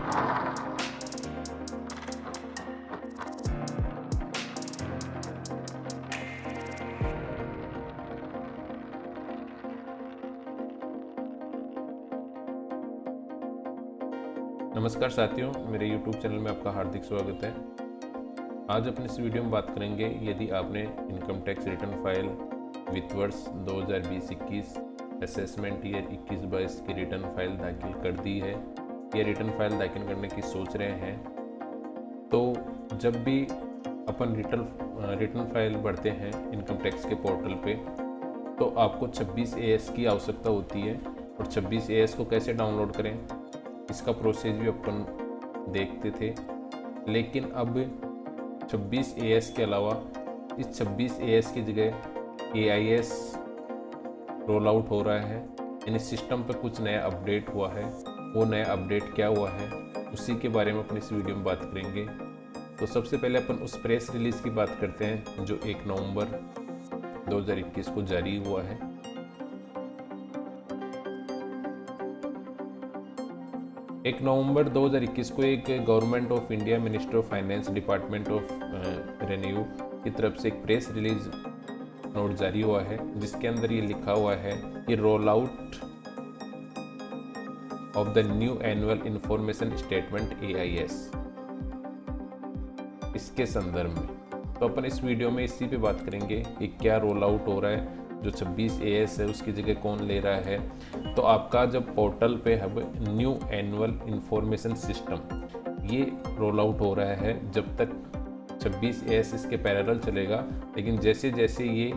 नमस्कार साथियों, मेरे YouTube चैनल में आपका हार्दिक स्वागत है। आज अपने इस वीडियो में बात करेंगे, यदि आपने इनकम टैक्स रिटर्न फाइल वित्त वर्ष 2020-21 असेसमेंट ईयर 21-22 की रिटर्न फाइल दाखिल कर दी है या रिटर्न फाइल दाखिल करने की सोच रहे हैं, तो जब भी अपन रिटर्न फाइल भरते हैं इनकम टैक्स के पोर्टल पे, तो आपको 26 AS की आवश्यकता होती है। और 26 AS को कैसे डाउनलोड करें, इसका प्रोसेस भी अपन देखते थे। लेकिन अब 26 AS के अलावा इस 26 AS की जगह AIS रोल आउट हो रहा है, यानी सिस्टम पे कुछ नया अपडेट हुआ है। वो नया अपडेट क्या हुआ है, उसी के बारे में अपन इस वीडियो में बात करेंगे। तो सबसे पहले अपन उस प्रेस रिलीज़ की बात करते हैं जो 1 नवंबर 2021 को जारी हुआ है। 1 नवंबर 2021 को एक government of India ministry of finance department of revenue की तरफ से एक प्रेस रिलीज नोट जारी हुआ है, जिसके अंदर ये लिखा हुआ है कि roll out of the new annual information statement AIS, इसके संदर्भ में। तो अपन इस वीडियो में इसी पे बात करेंगे कि क्या रोल आउट हो रहा है, जो 26 AS है उसकी जगह कौन ले रहा है। तो आपका जब पोर्टल पे अब न्यू एनुअल इंफॉर्मेशन सिस्टम ये रोल आउट हो रहा है, जब तक 26 AS इसके पैरेलल चलेगा। लेकिन जैसे जैसे ये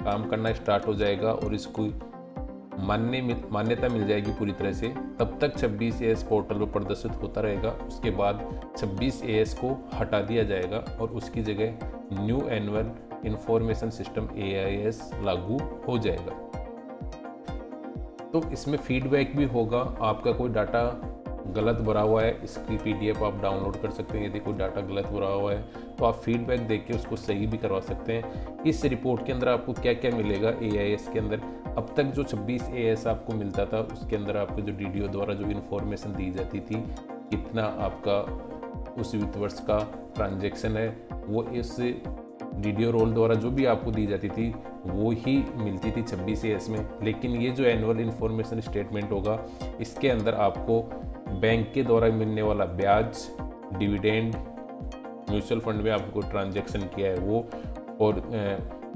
काम करना स्टार्ट हो जाएगा और इसको मान्यता मिल जाएगी पूरी तरह से, तब तक 26 AS पोर्टल पर प्रदर्शित होता रहेगा। उसके बाद 26 AS को हटा दिया जाएगा और उसकी जगह new annual information system AIS लागू हो जाएगा। तो इसमें फीडबैक भी होगा। आपका कोई डाटा गलत भरा हुआ है, इसकी PDF आप डाउनलोड कर सकते हैं। यदि कोई डाटा गलत भरा हुआ है तो आप फीडबैक देख के उसको सही भी करवा सकते हैं। इस रिपोर्ट के अंदर आपको क्या क्या मिलेगा AIS के अंदर, अब तक जो 26 AS आपको मिलता था उसके अंदर आपको जो DDO द्वारा जो इन्फॉर्मेशन दी जाती थी, कितना आपका उस वित्त वर्ष का ट्रांजैक्शन है, वो इस DDO रोल द्वारा जो भी आपको दी जाती थी वो ही मिलती थी 26 AS में। लेकिन ये जो एनुअल इंफॉर्मेशन स्टेटमेंट होगा, इसके अंदर आपको बैंक के द्वारा मिलने वाला ब्याज, डिविडेंड, म्यूचुअल फंड में आपको ट्रांजैक्शन किया है वो, और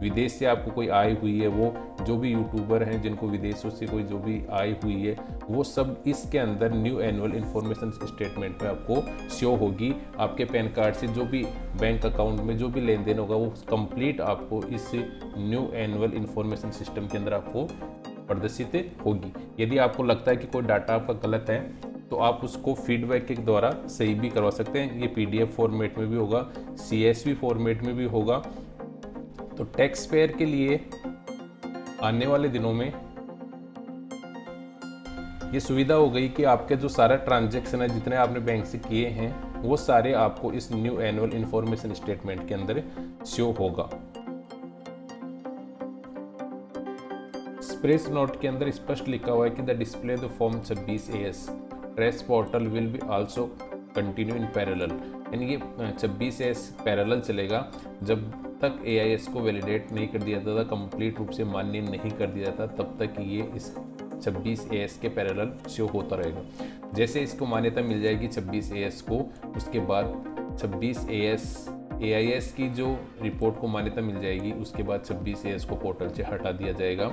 विदेश से आपको कोई आय हुई है वो, जो भी यूट्यूबर हैं जिनको विदेशों से कोई जो भी आय हुई है, वो सब इसके अंदर न्यू एनुअल इंफॉर्मेशन स्टेटमेंट में आपको शो होगी। आपके पैन कार्ड से जो भी बैंक अकाउंट में जो भी लेन देन होगा वो कंप्लीट आपको इस न्यू एनुअल इंफॉर्मेशन सिस्टम के अंदर आपको प्रदर्शित होगी। यदि आपको लगता है कि कोई डाटा आपका गलत है तो आप उसको फीडबैक के द्वारा सही भी करवा सकते हैं। ये PDF फॉर्मेट में भी होगा, CSV फॉर्मेट में भी होगा। तो टैक्स पेयर के लिए आने वाले दिनों में ये सुविधा हो गई कि आपके जो सारा ट्रांजैक्शन है, जितने आपने बैंक से किए हैं, वो सारे आपको इस न्यू एनुअल इंफॉर्मेशन स्टेटमेंट के अंदर शो होगा। प्रेस नोट के अंदर स्पष्ट लिखा हुआ है कि the display the form 26 AS trace portal will be also continue in parallel, यानी ये 26 AS पैरेलल चलेगा। जब तक AIS को वैलिडेट नहीं कर दिया जाता, कंप्लीट रूप से मान्य नहीं कर दिया जाता, तब तक ये इस 26 AS के पैरेलल शो होता रहेगा। जैसे इसको मान्यता मिल जाएगी 26 AS को, उसके बाद 26 AIS की जो रिपोर्ट को मान्यता मिल जाएगी, उसके बाद 26 AS को पोर्टल से हटा दिया जाएगा।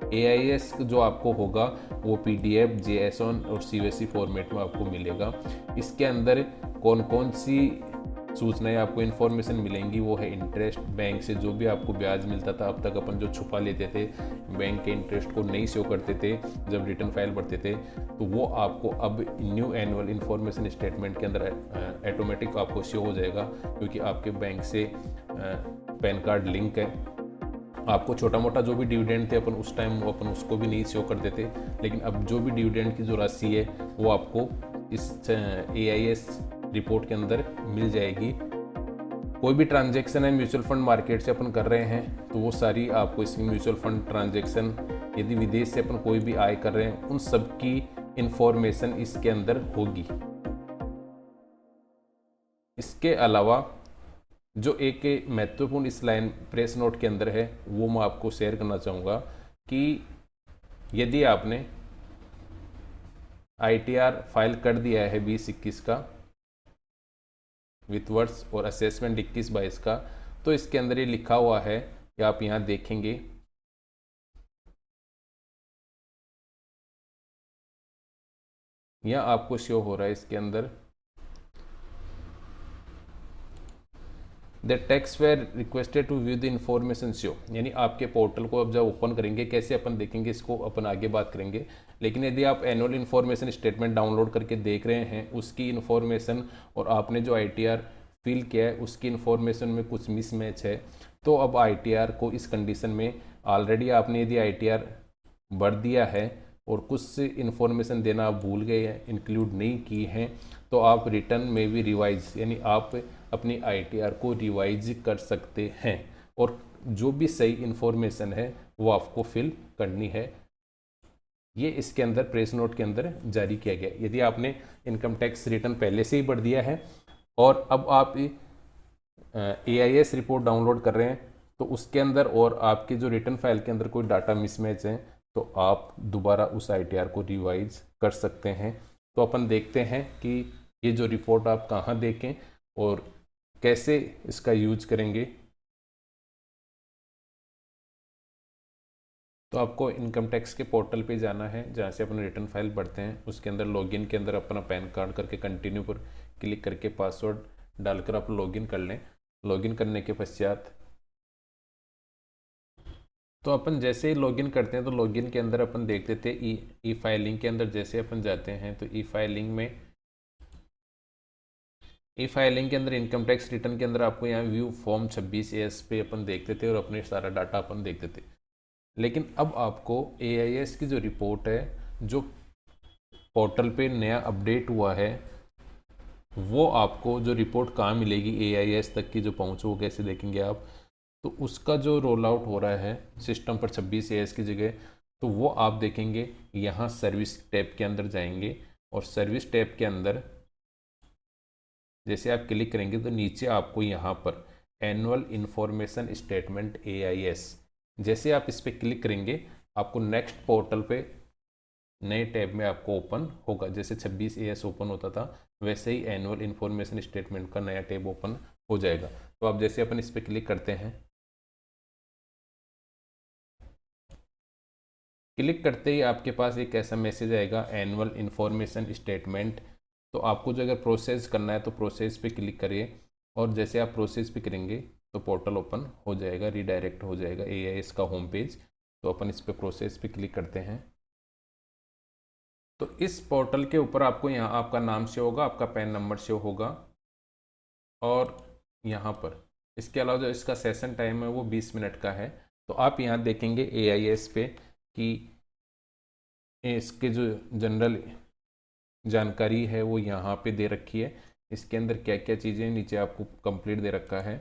AIS जो आपको होगा वो PDF, JSON और CVC फॉर्मेट में आपको मिलेगा। इसके अंदर कौन कौन सी सूचनाएं आपको इन्फॉर्मेशन मिलेंगी, वो है इंटरेस्ट, बैंक से जो भी आपको ब्याज मिलता था, अब तक अपन जो छुपा लेते थे, बैंक के इंटरेस्ट को नहीं शो करते थे जब रिटर्न फाइल भरते थे, तो वो आपको अब न्यू एनुअल इंफॉर्मेशन स्टेटमेंट के अंदर ऑटोमेटिक आपको शो हो जाएगा, क्योंकि आपके बैंक से पैन कार्ड लिंक है। आपको छोटा मोटा जो भी डिविडेंड थे अपन उस टाइम वो अपन उसको भी नहीं शो करते थे, लेकिन अब जो भी डिविडेंड की जो राशि है वो आपको इस AIS रिपोर्ट के अंदर मिल जाएगी। कोई भी ट्रांजैक्शन है म्यूचुअल फंड मार्केट से अपन कर रहे हैं तो वो सारी आपको इसकी म्यूचुअल फंड ट्रांजैक्शन, यदि विदेश से अपन कोई भी आय कर रहे हैं, उन सब की इंफॉर्मेशन इसके अंदर होगी। इसके अलावा जो एक महत्वपूर्ण इस लाइन प्रेस नोट के अंदर है वो मैं आपको शेयर करना चाहूँगा कि यदि आपने ITR फाइल कर दिया है 2021 का विथ वर्ड्स और असेसमेंट 21-22 का, तो इसके अंदर ये लिखा हुआ है कि आप यहाँ देखेंगे यहाँ आपको शो हो रहा है इसके अंदर the text where requested to view the information show, यानी आपके पोर्टल को अब जब ओपन करेंगे कैसे अपन देखेंगे इसको अपन आगे बात करेंगे। लेकिन यदि आप एनुअल इन्फॉर्मेशन स्टेटमेंट डाउनलोड करके देख रहे हैं उसकी इन्फॉर्मेशन और आपने जो ITR फिल किया है उसकी इन्फॉर्मेशन में कुछ मिसमैच है, तो अब ITR को इस कंडीशन में ऑलरेडी आपने यदि ITR भर दिया है और कुछ इन्फॉर्मेशन देना आप भूल गए हैं, इंक्लूड नहीं की हैं, तो आप रिटर्न में भी रिवाइज यानी आप अपनी ITR को रिवाइज कर सकते हैं और जो भी सही इन्फॉर्मेशन है वो आपको फिल करनी है। ये इसके अंदर प्रेस नोट के अंदर जारी किया गया। यदि आपने इनकम टैक्स रिटर्न पहले से ही भर दिया है और अब आप AIS रिपोर्ट डाउनलोड कर रहे हैं तो उसके अंदर और आपके जो रिटर्न फाइल के अंदर कोई डाटा मिसमैच है तो आप दोबारा उस ITR को रिवाइज कर सकते हैं। तो अपन देखते हैं कि ये जो रिपोर्ट आप कहाँ देखें और कैसे इसका यूज करेंगे। तो आपको इनकम टैक्स के पोर्टल पे जाना है जहाँ से अपन रिटर्न फाइल भरते हैं, उसके अंदर लॉगिन के अंदर अपना पैन कार्ड करके कंटिन्यू पर क्लिक करके पासवर्ड डालकर आप लॉगिन कर लें। लॉगिन करने के पश्चात तो अपन जैसे ही लॉगिन करते हैं तो लॉगिन के अंदर अपन देख लेते हैं ई फाइलिंग के अंदर जैसे अपन जाते हैं तो ई फाइलिंग के अंदर इनकम टैक्स रिटर्न के अंदर आपको यहाँ व्यू फॉर्म 26AS पे अपन देख लेते हैं और अपने सारा डाटा अपन देख लेते हैं। लेकिन अब आपको AIS की जो रिपोर्ट है जो पोर्टल पे नया अपडेट हुआ है वो आपको जो रिपोर्ट कहाँ मिलेगी AIS तक की जो पहुँच वो कैसे देखेंगे आप, तो उसका जो रोल आउट हो रहा है सिस्टम पर 26AS की जगह, तो वो आप देखेंगे यहाँ सर्विस टैब के अंदर जाएंगे और सर्विस टैब के अंदर जैसे आप क्लिक करेंगे तो नीचे आपको यहाँ पर एनुअल इन्फॉर्मेशन स्टेटमेंट AIS, जैसे आप इस पर क्लिक करेंगे आपको नेक्स्ट पोर्टल पे नए टैब में आपको ओपन होगा। जैसे 26AS ओपन होता था वैसे ही एनुअल इन्फॉर्मेशन स्टेटमेंट का नया टैब ओपन हो जाएगा। तो आप जैसे अपन इस पर क्लिक करते हैं, क्लिक करते ही आपके पास एक ऐसा मैसेज आएगा एनुअल इन्फॉर्मेशन स्टेटमेंट। तो आपको जो अगर प्रोसेस करना है तो प्रोसेस पे क्लिक करिए और जैसे आप प्रोसेस पे करेंगे तो पोर्टल ओपन हो जाएगा, रीडायरेक्ट हो जाएगा AIS का होम पेज। तो अपन इस पे प्रोसेस पे क्लिक करते हैं तो इस पोर्टल के ऊपर आपको यहाँ आपका नाम शो होगा, आपका पैन नंबर शो होगा और यहाँ पर इसके अलावा जो इसका सेशन टाइम है वो 20 मिनट का है। तो आप यहाँ देखेंगे AIS पे कि इसके जो जनरल जानकारी है वो यहाँ पे दे रखी है, इसके अंदर क्या क्या चीज़ें नीचे आपको कंप्लीट दे रखा है।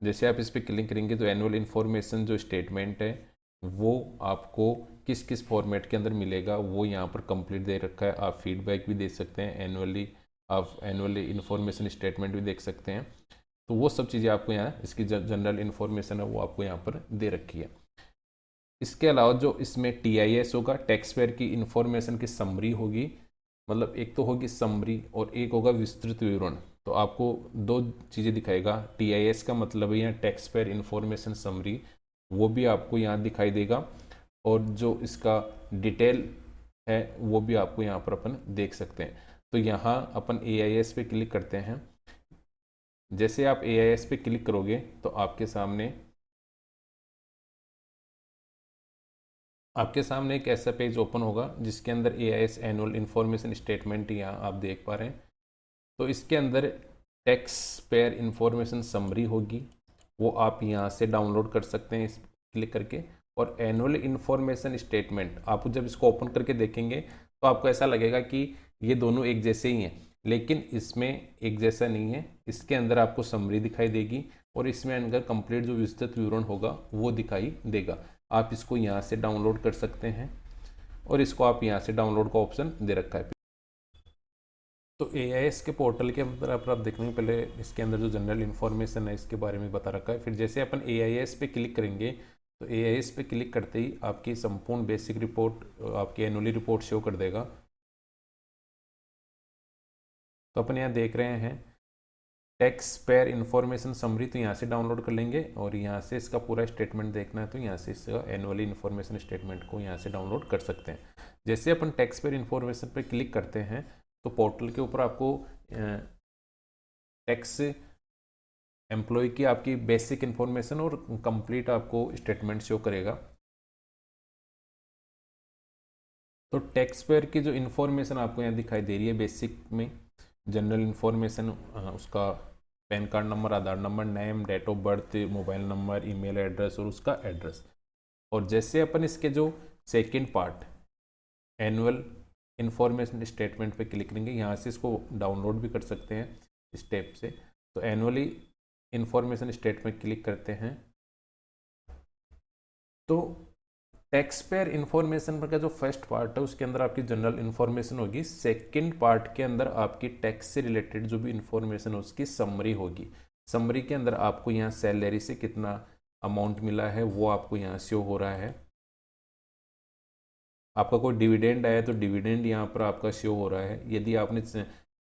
जैसे आप इस पर क्लिक करेंगे तो एनुअल इन्फॉर्मेशन जो स्टेटमेंट है वो आपको किस किस फॉर्मेट के अंदर मिलेगा वो यहाँ पर कंप्लीट दे रखा है। आप फीडबैक भी दे सकते हैं, आप एनुअली इन्फॉर्मेशन स्टेटमेंट भी देख सकते हैं। तो वो सब चीज़ें आपको यहाँ इसकी जनरल इन्फॉर्मेशन है वो आपको यहाँ पर दे रखी है। इसके अलावा जो इसमें TIS होगा, टैक्स पेयर की इन्फॉर्मेशन की समरी होगी, मतलब एक तो होगी समरी और एक होगा विस्तृत विवरण। तो आपको दो चीज़ें दिखाएगा। TIS का मतलब है यहाँ टैक्स पेयर इन्फॉर्मेशन समरी, वो भी आपको यहाँ दिखाई देगा और जो इसका डिटेल है वो भी आपको यहाँ पर अपन देख सकते हैं। तो यहाँ अपन AIS पे क्लिक करते हैं। जैसे आप AIS पे क्लिक करोगे तो आपके सामने एक ऐसा पेज ओपन होगा जिसके अंदर AIS एनुअल इन्फॉर्मेशन स्टेटमेंट यहाँ आप देख पा रहे हैं। तो इसके अंदर टैक्स पेयर इन्फॉर्मेशन समरी होगी, वो आप यहाँ से डाउनलोड कर सकते हैं इस क्लिक करके। और एनुअल इन्फॉर्मेशन स्टेटमेंट आप जब इसको ओपन करके देखेंगे तो आपको ऐसा लगेगा कि ये दोनों एक जैसे ही हैं, लेकिन इसमें एक जैसा नहीं है। इसके अंदर आपको समरी दिखाई देगी और इसमें अंदर कंप्लीट जो विस्तृत विवरण होगा वो दिखाई देगा। आप इसको यहाँ से डाउनलोड कर सकते हैं और इसको आप यहाँ से डाउनलोड का ऑप्शन दे रखा है। तो एआईएस के पोर्टल के अंदर आप देखेंगे, पहले इसके अंदर जो जनरल इन्फॉर्मेशन है इसके बारे में बता रखा है। फिर जैसे अपन एआईएस पे क्लिक करेंगे तो एआईएस पे क्लिक करते ही आपकी संपूर्ण बेसिक रिपोर्ट, आपकी एनुअली रिपोर्ट शो कर देगा। तो अपन यहाँ देख रहे हैं टैक्स पेयर इन्फॉर्मेशन समरी, तो यहाँ से डाउनलोड कर लेंगे और यहाँ से इसका पूरा स्टेटमेंट देखना है तो यहाँ से इसका एनुअली इन्फॉर्मेशन स्टेटमेंट को यहाँ से डाउनलोड कर सकते हैं। जैसे अपन टैक्स पेयर इन्फॉर्मेशन पर क्लिक करते हैं तो पोर्टल के ऊपर आपको टैक्स एम्प्लॉय की आपकी बेसिक इन्फॉर्मेशन और कंप्लीट आपको स्टेटमेंट शो करेगा। तो टैक्स पेयर की जो इन्फॉर्मेशन आपको यहाँ दिखाई दे रही है बेसिक में, जनरल इन्फॉर्मेशन, उसका PAN card number, Aadhaar number, name, date of birth, mobile number, email address और उसका एड्रेस। और जैसे अपन इसके जो second part annual information statement पे क्लिक करेंगे, यहाँ से इसको डाउनलोड भी कर सकते हैं स्टेप से। तो एनुअली इन्फॉर्मेशन स्टेटमेंट क्लिक करते हैं तो टैक्स पेयर इन्फॉर्मेशन का जो फर्स्ट पार्ट है उसके अंदर आपकी जनरल इन्फॉर्मेशन होगी। सेकंड पार्ट के अंदर आपकी टैक्स से रिलेटेड जो भी इन्फॉर्मेशन है उसकी समरी होगी। समरी के अंदर आपको यहाँ सैलरी से कितना अमाउंट मिला है वो आपको यहाँ शो हो रहा है। आपका कोई डिविडेंड आया तो डिविडेंड यहाँ पर आपका शो हो रहा है। यदि आपने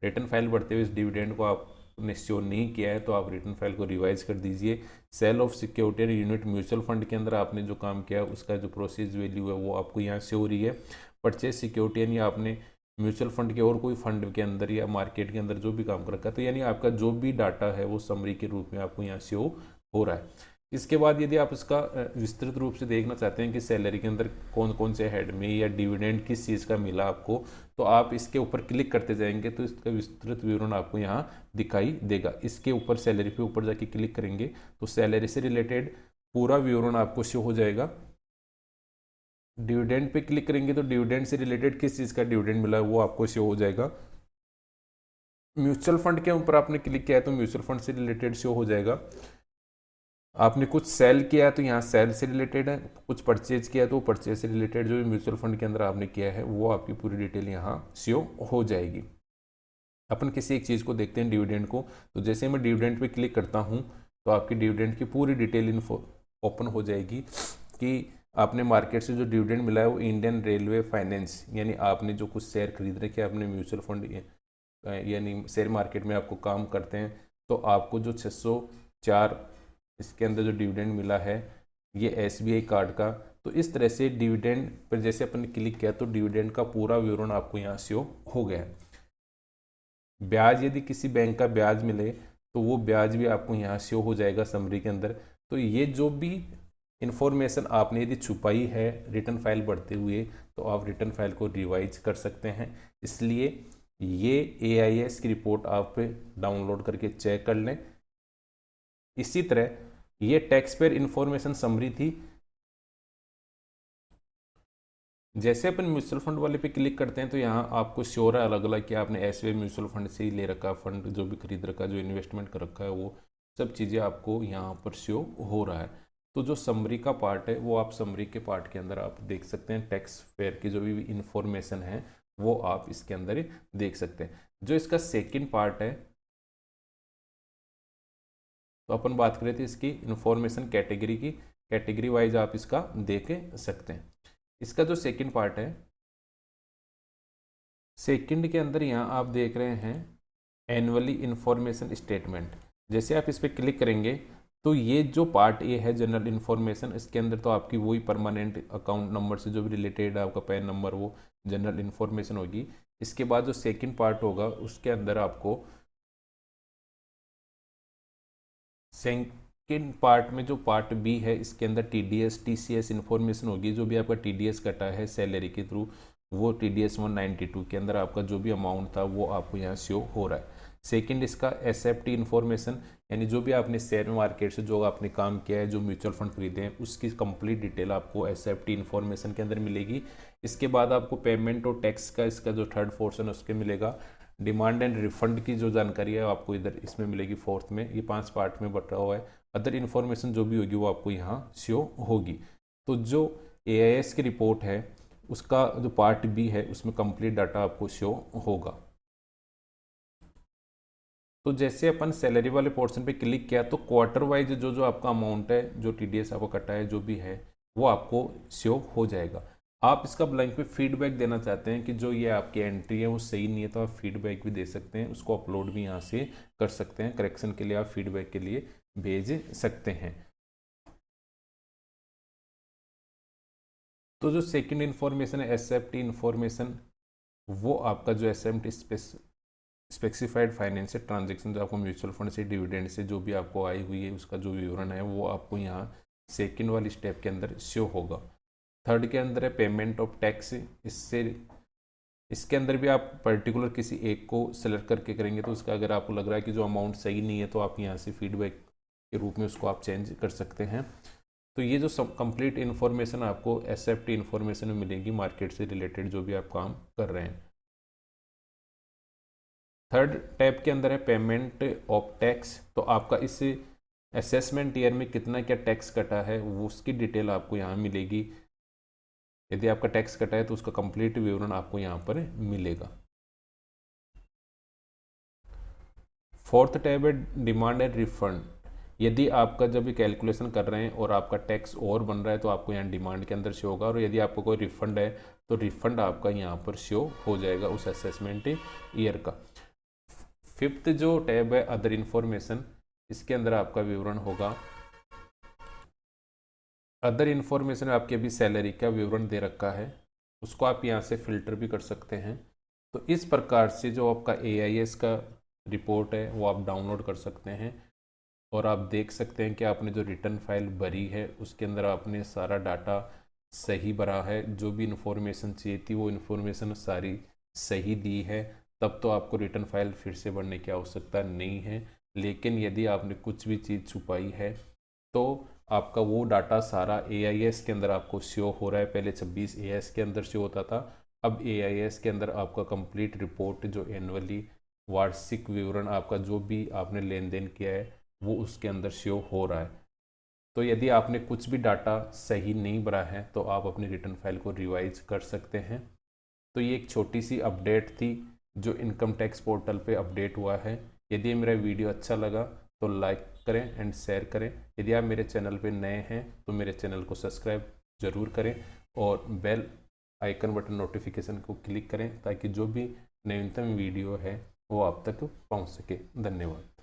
रिटर्न फाइल भरते हुए इस डिविडेंड को आपने शो नहीं किया है तो आप रिटर्न फाइल को रिवाइज कर दीजिए। Sale of security unit mutual fund के अंदर आपने जो काम किया है उसका जो प्रोसेस वैल्यू है वो आपको यहाँ शो हो रही है। परचेज सिक्योरिटी यानी आपने म्यूचुअल फंड के और कोई फंड के अंदर या मार्केट के अंदर जो भी काम कर रखा है, तो यानी आपका जो भी डाटा है वो समरी के रूप में आपको यहाँ शो हो रहा है। इसके बाद यदि आप इसका विस्तृत रूप से देखना चाहते हैं कि सैलरी के अंदर कौन कौन से हेड में या डिविडेंड किस चीज़ का मिला आपको, तो आप इसके ऊपर क्लिक करते जाएंगे तो इसका विस्तृत विवरण आपको यहाँ दिखाई देगा। इसके ऊपर सैलरी पे ऊपर जाके क्लिक करेंगे तो सैलरी से रिलेटेड पूरा विवरण आपको शो हो जाएगा। डिविडेंड पे क्लिक करेंगे तो डिविडेंड से रिलेटेड किस चीज़ का डिविडेंड मिला है वो आपको शो हो जाएगा। म्यूचुअल फंड के ऊपर आपने क्लिक किया है तो म्यूचुअल फंड से रिलेटेड शो हो जाएगा। आपने कुछ सेल किया है तो यहाँ सेल से रिलेटेड है, कुछ परचेज किया है तो परचेज से रिलेटेड जो भी म्यूचुअल फंड के अंदर आपने किया है वो आपकी पूरी डिटेल यहाँ शो हो जाएगी। अपन किसी एक चीज़ को देखते हैं डिविडेंड को, तो जैसे मैं डिविडेंड पे क्लिक करता हूँ तो आपकी डिविडेंड की पूरी डिटेल इन्फो ओपन हो जाएगी कि आपने मार्केट से जो डिविडेंड मिला है वो इंडियन रेलवे फाइनेंस, यानी आपने जो कुछ शेयर खरीद रखे अपने म्यूचुअल फंड यानी शेयर मार्केट में आपको काम करते हैं, तो आपको जो 604 इसके अंदर जो डिविडेंड मिला है ये एसबीआई कार्ड का। तो इस तरह से डिविडेंड पर जैसे अपन ने क्लिक किया तो डिविडेंड का पूरा विवरण आपको यहाँ शो हो गया। ब्याज, यदि किसी बैंक का ब्याज मिले तो वो ब्याज भी आपको यहाँ शो हो जाएगा समरी के अंदर। तो ये जो भी इंफॉर्मेशन आपने यदि छुपाई है रिटर्न फाइल बढ़ते हुए तो आप रिटर्न फाइल को रिवाइज कर सकते हैं। इसलिए ये एआईएस की रिपोर्ट आप डाउनलोड करके चेक कर लें। इसी तरह ये टैक्स पेयर इंफॉर्मेशन समरी थी। जैसे अपन म्यूचुअल फंड वाले पे क्लिक करते हैं तो यहाँ आपको श्योर है अलग अलग कि आपने एसबीआई म्यूचुअल फंड से ही ले रखा फंड, जो भी खरीद रखा, जो इन्वेस्टमेंट कर रखा है, वो सब चीज़ें आपको यहाँ पर शो हो रहा है। तो जो समरी का पार्ट है वो आप समरी के पार्ट के अंदर आप देख सकते हैं। टैक्स पेयर की जो भी इंफॉर्मेशन है वो आप इसके अंदर ही देख सकते हैं। जो इसका सेकेंड पार्ट है तो अपन बात करें थे इसकी इंफॉर्मेशन कैटेगरी की, कैटेगरी वाइज आप इसका देख सकते हैं। इसका जो सेकंड पार्ट है, सेकंड के अंदर यहाँ आप देख रहे हैं एनुअली इंफॉर्मेशन स्टेटमेंट। जैसे आप इस पर क्लिक करेंगे तो ये जो पार्ट ए है जनरल इन्फॉर्मेशन, इसके अंदर तो आपकी वही परमानेंट अकाउंट नंबर से जो भी रिलेटेड है आपका पैन नंबर वो जनरल इन्फॉर्मेशन होगी। इसके बाद जो सेकंड पार्ट होगा उसके अंदर आपको सेकंड पार्ट में जो पार्ट बी है इसके अंदर टीडीएस टीसीएस इन्फॉर्मेशन होगी। जो भी आपका टीडीएस कटा है सैलरी के थ्रू वो टीडीएस 192 के अंदर आपका जो भी अमाउंट था वो आपको यहाँ शो हो रहा है। सेकंड इसका एसएफटी इन्फॉर्मेशन, यानी जो भी आपने शेयर मार्केट से जो आपने काम किया है, जो म्यूचुअल फंड खरीदे हैं उसकी कंप्लीट डिटेल आपको एसएफटी इन्फॉर्मेशन के अंदर मिलेगी। इसके बाद आपको पेमेंट और टैक्स का इसका जो थर्ड पोर्शन है उसके मिलेगा। डिमांड एंड रिफंड की जो जानकारी है आपको इधर इसमें मिलेगी फोर्थ में। ये 5 पार्ट में बटा हुआ है। अदर इन्फॉर्मेशन जो भी होगी वो आपको यहाँ शो होगी। तो जो एआईएस की रिपोर्ट है उसका जो पार्ट बी है उसमें कंप्लीट डाटा आपको शो होगा। तो जैसे अपन सैलरी वाले पोर्शन पे क्लिक किया तो क्वार्टर वाइज जो जो आपका अमाउंट है, जो टीडीएस आपको कटा है, जो भी है वो आपको शो हो जाएगा। आप इसका ब्लैंक पे फीडबैक देना चाहते हैं कि जो ये आपकी एंट्री है वो सही नहीं है, तो आप फीडबैक भी दे सकते हैं, उसको अपलोड भी यहाँ से कर सकते हैं। करेक्शन के लिए आप फीडबैक के लिए भेज सकते हैं। तो जो सेकंड इन्फॉर्मेशन है एसएफटी इन्फॉर्मेशन, वो आपका जो एसएफटी स्पेसिफाइड फाइनेंशियल ट्रांजेक्शन, जो आपको म्यूचुअल फंड से डिविडेंड से जो भी आपको आई हुई है उसका जो विवरण है वो आपको यहाँ सेकंड वाली स्टेप के अंदर शो होगा। थर्ड के अंदर है पेमेंट ऑफ टैक्स। इसके अंदर भी आप पर्टिकुलर किसी एक को सेलेक्ट करके करेंगे, तो उसका अगर आपको लग रहा है कि जो अमाउंट सही नहीं है तो आप यहाँ से फीडबैक के रूप में उसको आप चेंज कर सकते हैं। तो ये जो सब कंप्लीट इन्फॉर्मेशन आपको एसएफटी इन्फॉर्मेशन में मिलेगी मार्केट से रिलेटेड जो भी आप काम कर रहे हैं। थर्ड टैब के अंदर है पेमेंट ऑफ टैक्स। तो आपका इस असेसमेंट ईयर में कितना क्या टैक्स कटा है वो उसकी डिटेल आपको यहाँ मिलेगी। यदि आपका टैक्स कटा है तो उसका कंप्लीट विवरण आपको यहाँ पर मिलेगा। फोर्थ टैब है डिमांड एंड रिफंड। यदि आपका जब भी कैलकुलेशन कर रहे हैं और आपका टैक्स और बन रहा है तो आपको यहाँ डिमांड के अंदर शो होगा, और यदि आपको कोई रिफंड है तो रिफंड आपका यहाँ पर शो हो जाएगा उस असेसमेंट ईयर का। फिफ्थ जो टैब है अदर इन्फॉर्मेशन, इसके अंदर आपका विवरण होगा। अदर इन्फॉर्मेशन में आपकी अभी सैलरी का विवरण दे रखा है, उसको आप यहाँ से फिल्टर भी कर सकते हैं। तो इस प्रकार से जो आपका AIS का रिपोर्ट है वो आप डाउनलोड कर सकते हैं, और आप देख सकते हैं कि आपने जो रिटर्न फाइल भरी है उसके अंदर आपने सारा डाटा सही भरा है, जो भी इन्फॉर्मेशन चाहिए थी वो इन्फॉर्मेशन सारी सही दी है, तब तो आपको रिटर्न फाइल फिर से भरने की आवश्यकता नहीं है। लेकिन यदि आपने कुछ भी चीज़ छुपाई है तो आपका वो डाटा सारा AIS के अंदर आपको शो हो रहा है। पहले 26 AIS के अंदर शो होता था, अब AIS के अंदर आपका कंप्लीट रिपोर्ट जो एनुअली वार्षिक विवरण आपका जो भी आपने लेन देन किया है वो उसके अंदर शो हो रहा है। तो यदि आपने कुछ भी डाटा सही नहीं भरा है तो आप अपनी रिटर्न फाइल को रिवाइज कर सकते हैं। तो ये एक छोटी सी अपडेट थी जो इनकम टैक्स पोर्टल पे अपडेट हुआ है। यदि मेरा वीडियो अच्छा लगा तो लाइक करें एंड शेयर करें। यदि आप मेरे चैनल पे नए हैं तो मेरे चैनल को सब्सक्राइब ज़रूर करें और बेल आइकन बटन नोटिफिकेशन को क्लिक करें ताकि जो भी नवीनतम वीडियो है वो आप तक पहुंच सके। धन्यवाद।